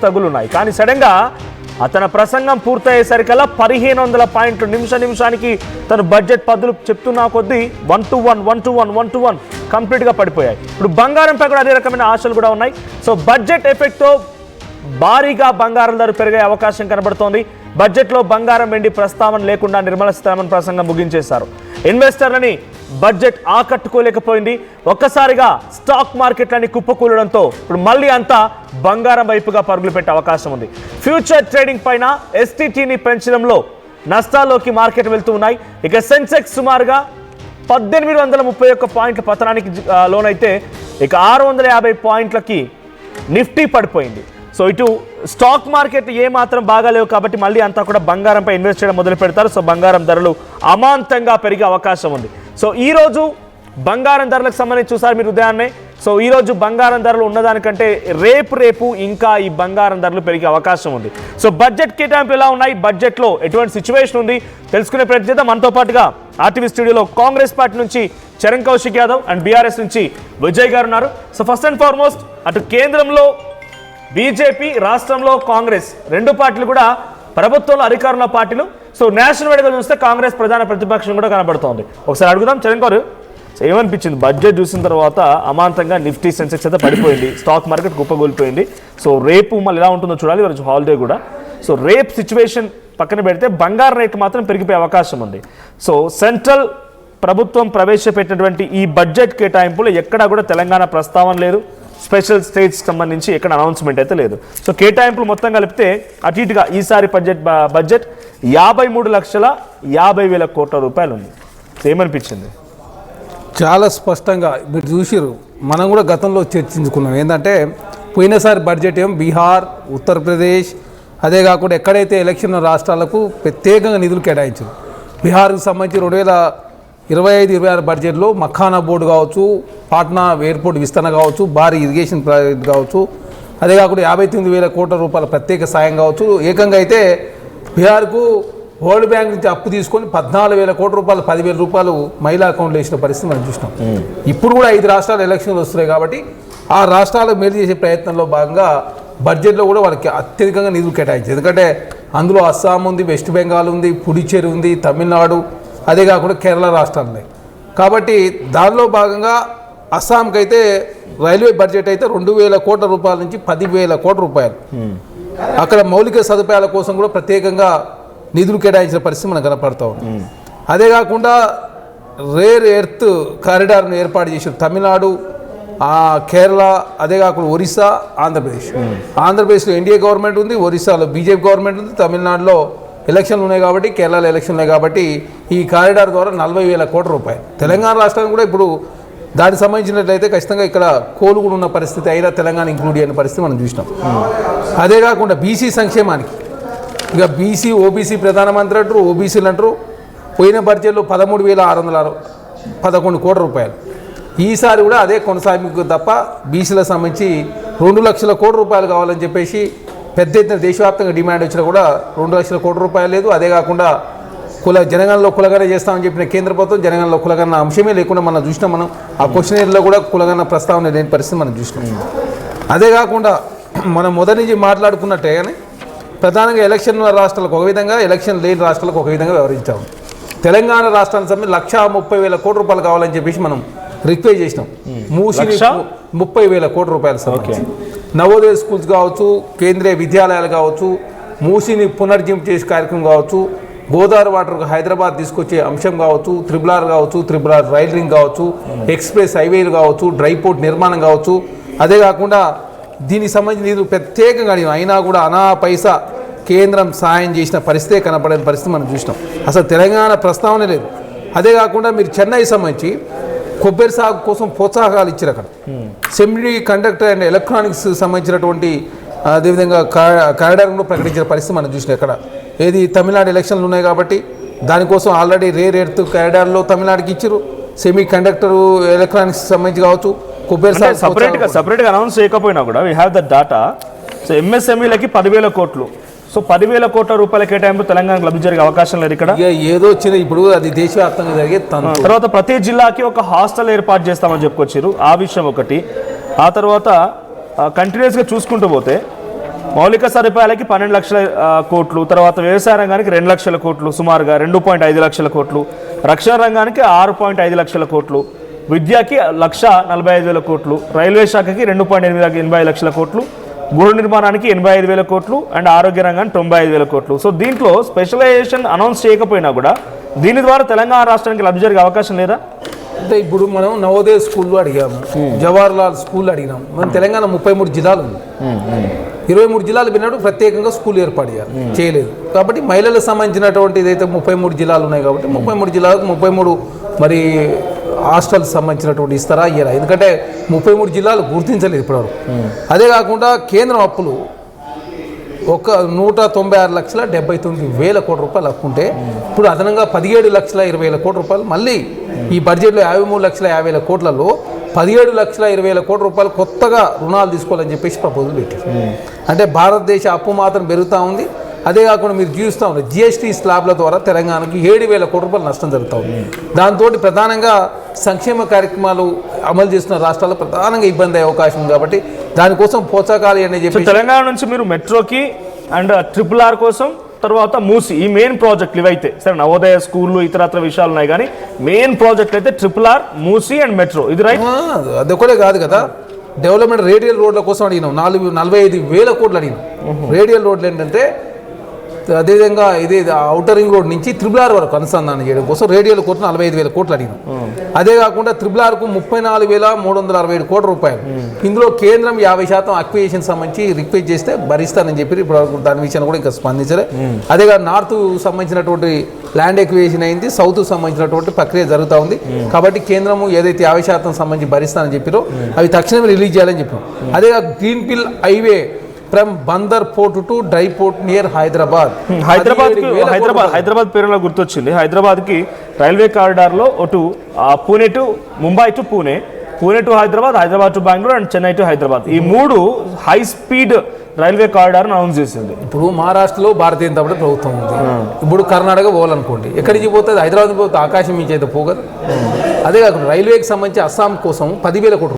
తగులున్నాయి. కానీ సడన్గా అతని ప్రసంగం పూర్తయ్యేసరికల్లా 1500 పాయింట్లు నిమిషానికి తను బడ్జెట్ పద్ధతులు చెప్తున్నా కొద్దీ 1-1 కంప్లీట్గా పడిపోయాయి. ఇప్పుడు బంగారంపై కూడా అదే రకమైన ఆశలు కూడా ఉన్నాయి. సో బడ్జెట్ ఎఫెక్ట్తో భారీగా బంగారం ధర పెరిగే అవకాశం కనబడుతోంది. బడ్జెట్లో బంగారం వెండి ప్రస్తావన లేకుండా నిర్మలా సీతారామన్ ప్రసంగం ముగించేశారు. ఇన్వెస్టర్లని బడ్జెట్ ఆకట్టుకోలేకపోయింది. ఒక్కసారిగా స్టాక్ మార్కెట్లని కుప్పకూలడంతో ఇప్పుడు మళ్ళీ అంతా బంగారం వైపుగా పరుగులు పెట్టే అవకాశం ఉంది. ఫ్యూచర్ ట్రేడింగ్ పైన ఎస్టీటీని పెంచడంలో నష్టాల్లోకి మార్కెట్ వెళ్తూ ఉన్నాయి. ఇక సెన్సెక్స్ సుమారుగా 1831 పాయింట్ల పతనానికి లోనైతే ఇక 650 పాయింట్లకి నిఫ్టీ పడిపోయింది. సో ఇటు స్టాక్ మార్కెట్ ఏమాత్రం బాగాలేవు కాబట్టి మళ్ళీ అంతా కూడా బంగారంపై ఇన్వెస్ట్ చేయడం మొదలు పెడతారు. సో బంగారం ధరలు అమాంతంగా పెరిగే అవకాశం ఉంది. సో ఈరోజు బంగారం ధరలకు సంబంధించి చూసారు మీరు ఉదయాన్నే. సో ఈరోజు బంగారం ధరలు ఉన్నదానికంటే రేపు ఇంకా ఈ బంగారం ధరలు పెరిగే అవకాశం ఉంది. సో బడ్జెట్ కేటాయింపు ఎలా ఉన్నాయి, బడ్జెట్లో ఎటువంటి సిచ్యువేషన్ ఉంది తెలుసుకునే ప్రయత్నం చేద్దాం. మనతో పాటుగా ఆర్టీవీ స్టూడియోలో కాంగ్రెస్ పార్టీ నుంచి చరణ్ కౌశిక్ యాదవ్ అండ్ బీఆర్ఎస్ నుంచి విజయ్ గారు ఉన్నారు. సో ఫస్ట్ అండ్ ఫార్మోస్ట్ అటు కేంద్రంలో బీజేపీ, రాష్ట్రంలో కాంగ్రెస్ రెండు పార్టీలు కూడా ప్రభుత్వంలో అధికారంలో పార్టీలు. సో నేషనల్ వైడ్గా చూస్తే కాంగ్రెస్ ప్రధాన ప్రతిపక్షం కూడా కనబడుతోంది. ఒకసారి అడుగుదాం చరణ్ గారు, ఏమనిపించింది బడ్జెట్ చూసిన తర్వాత? అమాంతంగా నిఫ్టీ సెన్సెక్స్ అయితే పడిపోయింది, స్టాక్ మార్కెట్ కుప్పగొలిపోయింది. సో రేపు మళ్ళీ ఎలా ఉంటుందో చూడాలి, ఈరోజు హాలిడే కూడా. సో రేపు సిచ్యువేషన్ పక్కన పెడితే బంగారం రేటు మాత్రం పెరిగిపోయే అవకాశం ఉంది. సో సెంట్రల్ ప్రభుత్వం ప్రవేశపెట్టినటువంటి ఈ బడ్జెట్ కేటాయింపులు ఎక్కడా కూడా తెలంగాణ ప్రస్తావన లేదు. స్పెషల్ స్టేట్స్ సంబంధించి ఎక్కడ అనౌన్స్మెంట్ అయితే లేదు. సో కేటాయింపులు మొత్తం కలిపితే అటు ఇటుగా ఈసారి బడ్జెట్ 53,50,00 కోట్ల రూపాయలు ఉంది. ఏమనిపించింది? చాలా స్పష్టంగా మీరు చూసిరు, మనం కూడా గతంలో చర్చించుకున్నాం. ఏంటంటే పోయినసారి బడ్జెట్ ఏం బీహార్, ఉత్తరప్రదేశ్, అదే కాకుండా ఎక్కడైతే ఎలక్షన్ రాష్ట్రాలకు ప్రత్యేకంగా నిధులు కేటాయించారు. బీహార్కు సంబంధించి 2025-26 బడ్జెట్లో మఖానా బోర్డు కావచ్చు, పాట్నా ఎయిర్పోర్ట్ విస్తరణ కావచ్చు, భారీ ఇరిగేషన్ ప్రాజెక్ట్ కావచ్చు, అదే కాకుండా 59,000 కోట్ల రూపాయల ప్రత్యేక సాయం కావచ్చు. ఏకంగా అయితే బీహార్కు వరల్డ్ బ్యాంక్ నుంచి అప్పు తీసుకొని 14,000 కోట్ల రూపాయలు, 10,000 రూపాయలు మహిళా అకౌంట్లో వేసిన పరిస్థితి మనం చూసినాం. ఇప్పుడు కూడా 5 రాష్ట్రాలు ఎలక్షన్లు వస్తున్నాయి కాబట్టి ఆ రాష్ట్రాలకు మేలు చేసే ప్రయత్నంలో భాగంగా బడ్జెట్లో కూడా వాళ్ళకి అత్యధికంగా నిధులు కేటాయించారు. ఎందుకంటే అందులో అస్సాం ఉంది, వెస్ట్ బెంగాల్ ఉంది, పుడుచ్చేరి ఉంది, తమిళనాడు, అదే కాకుండా కేరళ రాష్ట్రాలు ఉన్నాయి. కాబట్టి దానిలో భాగంగా అస్సాంకి అయితే రైల్వే బడ్జెట్ అయితే 2,000 కోట్ల రూపాయల నుంచి 10,000 కోట్ల రూపాయలు. అక్కడ మౌలిక సదుపాయాల కోసం కూడా ప్రత్యేకంగా నిధులు కేటాయించిన పరిస్థితి మనకు కనపడతా ఉంది. అదే కాకుండా రేర్ ఎర్త్ కారిడార్ను ఏర్పాటు చేసిన తమిళనాడు, కేరళ, అదే కాకుండా ఒరిస్సా, ఆంధ్రప్రదేశ్. ఆంధ్రప్రదేశ్లో ఎన్డీఏ గవర్నమెంట్ ఉంది, ఒరిస్సాలో బీజేపీ గవర్నమెంట్ ఉంది, తమిళనాడులో ఎలక్షన్లు ఉన్నాయి కాబట్టి, కేరళలో ఎలక్షన్లు ఉన్నాయి కాబట్టి ఈ కారిడార్ ద్వారా 40,000 కోట్ల రూపాయలు. తెలంగాణ రాష్ట్రానికి కూడా ఇప్పుడు దానికి సంబంధించినట్లయితే ఖచ్చితంగా ఇక్కడ కోలు కూడా ఉన్న పరిస్థితి, అయినా తెలంగాణ ఇంక్లూడ్ అయిన పరిస్థితి మనం చూసినాం. అదే కాకుండా బీసీ సంక్షేమానికి ఇక బీసీ, ఓబీసీ ప్రధానమంత్రి అంటారు, ఓబీసీలు అంటారు. పోయిన బడ్జెట్లో 13,611 కోట్ల రూపాయలు. ఈసారి కూడా అదే కొనసాగింపు తప్ప బీసీలకు సంబంధించి 2 లక్షల కోట్ల రూపాయలు కావాలని చెప్పేసి పెద్ద ఎత్తున దేశవ్యాప్తంగా డిమాండ్ వచ్చినా కూడా 2 లక్షల కోట్ల రూపాయలు లేదు. అదే కాకుండా జనగణనలో కులగణ చేస్తామని చెప్పిన కేంద్ర ప్రభుత్వం జనగణనలో కులగణ అంశమే లేకుండా మనం చూసినాం. మనం ఆ క్వశ్చనర్లో కూడా కులగణ ప్రస్తావన లేని పరిస్థితి మనం చూసినాం. అదే కాకుండా మనం మొదటి నుంచి మాట్లాడుకున్నట్టే కానీ ప్రధానంగా ఎలక్షన్ రాష్ట్రాలకు ఒక విధంగా, ఎలక్షన్ లేని రాష్ట్రాలకు ఒక విధంగా వ్యవహరించాము. తెలంగాణ రాష్ట్రానికి సంబంధించి 1,30,000 కోట్ల రూపాయలు కావాలని చెప్పేసి మనం రిక్వెస్ట్ చేసినాం. మూసిని 30,000 కోట్ల రూపాయలు సంబంధించి నవోదయ స్కూల్స్ కావచ్చు, కేంద్రీయ విద్యాలయాలు కావచ్చు, మూసిని పునర్జీవం చేసే కార్యక్రమం కావచ్చు, గోదావరి వాటర్ హైదరాబాద్ తీసుకొచ్చే అంశం కావచ్చు, RRR కావచ్చు, RRR రైల్ రింగ్ కావచ్చు, ఎక్స్ప్రెస్ హైవేలు కావచ్చు, డ్రై పోర్ట్ నిర్మాణం కావచ్చు. అదే కాకుండా దీనికి సంబంధించిన నిధులు ప్రత్యేకంగా అయినా కూడా అనా పైసా కేంద్రం సాయం చేసిన పరిస్థితే కనపడని పరిస్థితి మనం చూసినాం. అసలు తెలంగాణ ప్రస్తావన లేదు. అదే కాకుండా మీరు చెన్నై సంబంధించి కొబ్బరి సాగు కోసం ప్రోత్సాహకాలు ఇచ్చారు. అక్కడ సెమీ కండక్టర్ అండ్ ఎలక్ట్రానిక్స్ సంబంధించినటువంటి అదేవిధంగా కారిడార్ కూడా ప్రకటించిన పరిస్థితి మనం చూసినాం. ఇక్కడ ఏది తమిళనాడు ఎలక్షన్లు ఉన్నాయి కాబట్టి దానికోసం ఆల్రెడీ రేర్ ఎర్త్ కారిడార్లో తమిళనాడుకి ఇచ్చారు. సెమీ కండక్టర్ ఎలక్ట్రానిక్స్ సంబంధించి కావచ్చు, కొబ్బరి సాగు సపరేట్గా అనౌన్స్ చేయకపోయినా కూడా we have that data. So ఎంఎస్ఎంఈలకి 10,000 కోట్లు. సో 10,000 కోట్ల రూపాయల కేటాయింపు తెలంగాణకు లబ్ధి జరిగే అవకాశం లేదు. ఇక్కడ ఏదో వచ్చిన ఇప్పుడు అది దేశవ్యాప్తంగా జరిగే తర్వాత ప్రతి జిల్లాకి ఒక హాస్టల్ ఏర్పాటు చేస్తామని చెప్పుకొచ్చారు. ఆ విషయం ఒకటి. ఆ తర్వాత కంటిన్యూస్గా చూసుకుంటూ పోతే మౌలిక సదుపాయాలకి 12 లక్షల కోట్లు, తర్వాత వ్యవసాయ రంగానికి 2 లక్షల కోట్లు, సుమారుగా 2.5 లక్షల కోట్లు, రక్షణ రంగానికి 6.5 లక్షల కోట్లు, విద్యకి 1,45,000 కోట్లు, రైల్వే శాఖకి 2.85 లక్షల కోట్లు, గృహ నిర్మాణానికి 85,000 కోట్లు అండ్ ఆరోగ్య రంగానికి 95,000 కోట్లు. సో దీంట్లో స్పెషలైజేషన్ అనౌన్స్ చేయకపోయినా కూడా దీని ద్వారా తెలంగాణ రాష్ట్రానికి లబ్ధి జరిగే అవకాశం లేదా? అంటే ఇప్పుడు మనం నవోదయ స్కూల్లో అడిగాము, జవహర్లాల్ స్కూల్ అడిగినాం. మన తెలంగాణ 33 జిల్లాలు ఉంది. 23 జిల్లాలు పిన్నప్పుడు ప్రత్యేకంగా స్కూల్ ఏర్పాటు చేయలేదు. కాబట్టి మహిళలకు సంబంధించినటువంటి ఏదైతే 33 జిల్లాలు ఉన్నాయి కాబట్టి 33 జిల్లాలకు 33 మరి హాస్టల్స్ సంబంధించినటువంటి ఇస్తారా ఇయ్యారా? ఎందుకంటే 33 జిల్లాలు గుర్తించలేదు ఇప్పటివరకు. అదే కాకుండా కేంద్రం అప్పులు 196,79,000 కోట్ల రూపాయలు అప్పుంటే ఇప్పుడు అదనంగా 17,20,000 కోట్ల రూపాయలు మళ్ళీ ఈ బడ్జెట్లో 53,50,000 కోట్లలో 17,20,000 కోట్ల రూపాయలు కొత్తగా రుణాలు తీసుకోవాలని చెప్పేసి ప్రపోజల్ పెట్టారు. అంటే భారతదేశ అప్పు మాత్రం పెరుగుతూ ఉంది. అదే కాకుండా మీరు చూస్తూ ఉన్నారు జిఎస్టీ స్లాబ్ల ద్వారా తెలంగాణకి 7,000 కోట్ల రూపాయలు నష్టం జరుగుతూ ఉంది. దాంతో ప్రధానంగా సంక్షేమ కార్యక్రమాలు అమలు చేస్తున్న రాష్ట్రాల్లో ప్రధానంగా ఇబ్బంది అయ్యే అవకాశం ఉంది. కాబట్టి దానికోసం పోచాకాలి అని చెప్పి తెలంగాణ నుంచి మీరు మెట్రోకి అండ్ RRR కోసం తర్వాత మూసి ఈ మెయిన్ ప్రాజెక్టులు ఇవైతే సరే నవోదయ స్కూళ్ళు ఇతరత్ర విషయాలు ఉన్నాయి కానీ మెయిన్ ప్రాజెక్ట్ అయితే RRR, మూసి అండ్ మెట్రో ఇది రైట్. అదొకటే కాదు కదా, డెవలప్మెంట్ రేడియల్ రోడ్ల కోసం అడిగినాం 45,000 కోట్లు అడిగినాం. రేడియల్ రోడ్లు ఏంటంటే అదేవిధంగా ఇదే ఔటర్ రింగ్ రోడ్ నుంచి RRR వరకు అనుసంధానం చేయడం కోసం రేడియల్ కోట్లు 45,000 కోట్లు అడిగినాం. అదే కాకుండా RRRకు 34,367 కోట్ల రూపాయలు. ఇందులో కేంద్రం 50% అక్విజిషన్ సంబంధించి రిక్వెస్ట్ చేస్తే భరిస్తానని చెప్పి ఇప్పుడు దాని విషయాన్ని కూడా ఇంకా స్పందించలే. అదేగా నార్త్ సంబంధించినటువంటి ల్యాండ్ ఎక్విజిషన్ అయింది, సౌత్ సంబంధించినటువంటి ప్రక్రియ జరుగుతూ ఉంది. కాబట్టి కేంద్రము ఏదైతే 50% సంబంధించి భరిస్తానని చెప్పారో అవి తక్షణమే రిలీజ్ చేయాలని చెప్పాం. అదేగా green field highway from Bandar port to dry port near Hyderabad పేరులో గుర్తొచ్చింది. హైదరాబాద్కి రైల్వే కారిడార్లో అటు Pune to Mumbai to Pune, Pune to Hyderabad, Hyderabad to Bengaluru and Chennai to Hyderabad ఈ 3 high speed railway corridor announce చేసింది. ఇప్పుడు మహారాష్ట్రలో భారతీయ జనతా పార్టీ ప్రభుత్వం ఉంది. ఇప్పుడు కర్ణాటక పోవాలనుకోండి, ఎక్కడికి పోతుంది? హైదరాబాద్ పోతే ఆకాశం మించి అయితే పోగదు. అదే కాకుండా రైల్వేకి సంబంధించి అస్సాం కోసం 10,000 కోట్లు